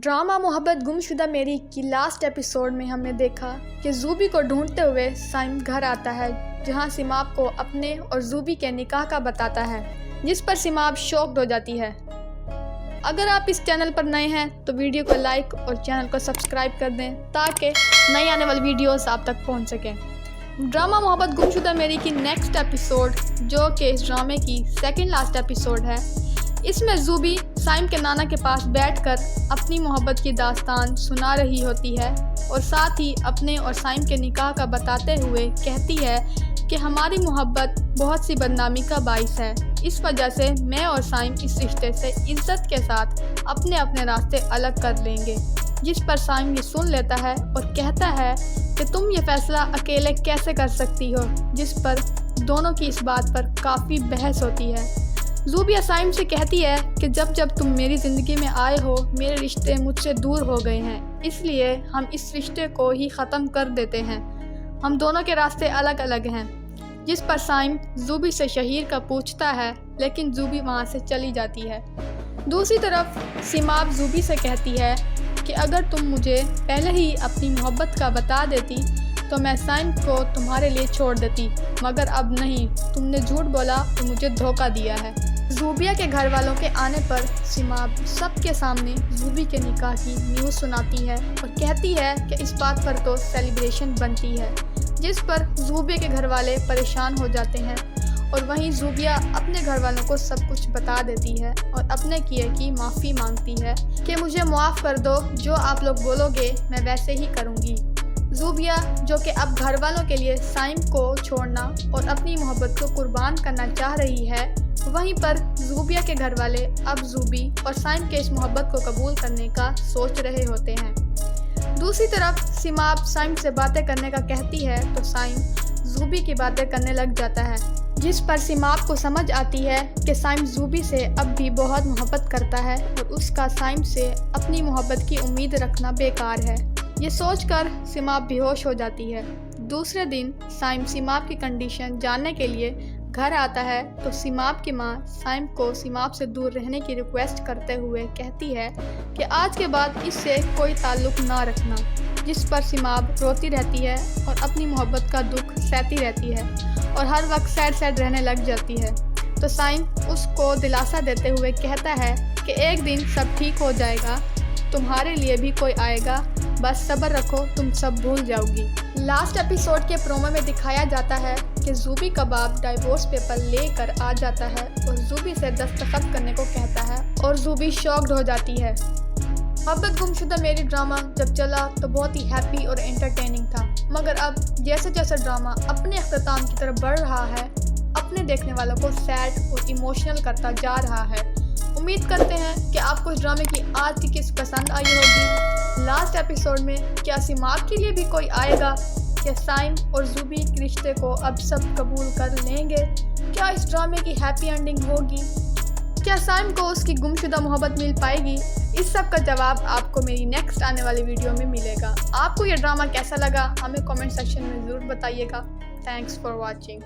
Drama मोहब्बत गुमशुदा मेरी की लास्ट एपिसोड में हमने देखा कि ज़ूबी को ढूंढते हुए साइम घर आता है, जहां सिमाब को अपने और ज़ूबी के निकाह का बताता है, जिस पर सिमाब शॉक्ड हो जाती है। अगर आप इस चैनल पर नए हैं तो वीडियो को लाइक और चैनल को सब्सक्राइब कर दें ताकि नई आने वाली वीडियोस आप तक पहुंच सकें। ड्रामा मोहब्बत गुमशुदा मेरी की नेक्स्ट एपिसोड, जो कि इस ड्रामे की सेकंड लास्ट एपिसोड है, इसमें ज़ूबी साइम के नाना के पास बैठकर अपनी मोहब्बत की दास्तान सुना रही होती है और साथ ही अपने और साइम के निकाह का बताते हुए कहती है कि हमारी मोहब्बत बहुत सी बदनामी का बाइस है। इस वजह से मैं और साइम इस रिश्ते से इज्जत के साथ अपने अपने रास्ते अलग कर लेंगे। जिस पर साइम ये सुन लेता है और कहता है कि तुम ये फैसला अकेले कैसे कर सकती हो, जिस पर दोनों की इस बात पर काफ़ी बहस होती है। ज़ूबी साइम से कहती है कि जब जब तुम मेरी ज़िंदगी में आए हो मेरे रिश्ते मुझसे दूर हो गए हैं, इसलिए हम इस रिश्ते को ही ख़त्म कर देते हैं, हम दोनों के रास्ते अलग अलग हैं। जिस पर साइम ज़ूबी से शहीर का पूछता है, लेकिन ज़ूबी वहाँ से चली जाती है। दूसरी तरफ सिमाब ज़ूबी से कहती है कि अगर तुम मुझे पहले ही अपनी मोहब्बत का बता देती तो मैं साइम को तुम्हारे लिए छोड़ देती, मगर अब नहीं, तुमने झूठ बोला और मुझे धोखा दिया है। ज़ूबिया के घर वालों के आने पर सिमाब सबके सामने ज़ूबी के निकाह की न्यूज़ सुनाती है और कहती है कि इस बात पर तो सेलिब्रेशन बनती है, जिस पर ज़ूबिया के घर वाले परेशान हो जाते हैं और वहीं ज़ूबिया अपने घर वालों को सब कुछ बता देती है और अपने किए की माफ़ी मांगती है कि मुझे माफ़ कर दो, जो आप लोग बोलोगे मैं वैसे ही करूँगी। ज़ूबिया, जो कि अब घर वालों के लिए साइम को छोड़ना और अपनी मोहब्बत को कुर्बान करना चाह रही है, वहीं पर ज़ूबिया के घर वाले अब ज़ूबी और साइम के इस मोहब्बत को कबूल करने का सोच रहे होते हैं। दूसरी तरफ सिमाब साइम से बातें करने का कहती है तो साइम ज़ूबी की बातें करने लग जाता है, जिस पर सिमाब को समझ आती है कि साइम ज़ूबी से अब भी बहुत मोहब्बत करता है और उसका साइम से अपनी मोहब्बत की उम्मीद रखना बेकार है। ये सोचकर सिमाब बेहोश हो जाती है। दूसरे दिन साइम सिमाब की कंडीशन जानने के लिए घर आता है तो सिमाब की माँ साइम को सिमाब से दूर रहने की रिक्वेस्ट करते हुए कहती है कि आज के बाद इससे कोई ताल्लुक़ ना रखना, जिस पर सिमाब रोती रहती है और अपनी मोहब्बत का दुख सहती रहती है और हर वक्त सैड सैड रहने लग जाती है। तो साइम उसको दिलासा देते हुए कहता है कि एक दिन सब ठीक हो जाएगा, तुम्हारे लिए भी कोई आएगा, बस सब्र रखो, तुम सब भूल जाओगी। लास्ट एपिसोड के प्रोमो में दिखाया जाता है कि ज़ूबी का बाप डाइवोर्स पेपर लेकर आ जाता है और ज़ूबी से दस्तखत करने को कहता है और ज़ूबी शॉक्ड हो जाती है। मोहब्बत गुमशुदा मेरी ड्रामा जब चला तो बहुत ही हैप्पी और एंटरटेनिंग था, मगर अब जैसे जैसे ड्रामा अपने अख्ताम की तरफ बढ़ रहा है, अपने देखने वालों को सैड और इमोशनल करता जा रहा है। उम्मीद करते हैं कि आपको इस ड्रामे की आज की किस्त पसंद आई होगी। लास्ट एपिसोड में क्या सिमाब के लिए भी कोई आएगा? क्या साइम और ज़ूबी के रिश्ते को अब सब कबूल कर लेंगे? क्या इस ड्रामे की हैप्पी एंडिंग होगी? क्या साइम को उसकी गुमशुदा मोहब्बत मिल पाएगी? इस सब का जवाब आपको मेरी नेक्स्ट आने वाली वीडियो में मिलेगा। आपको ये ड्रामा कैसा लगा हमें कमेंट सेक्शन में ज़रूर बताइएगा। Thanks for watching.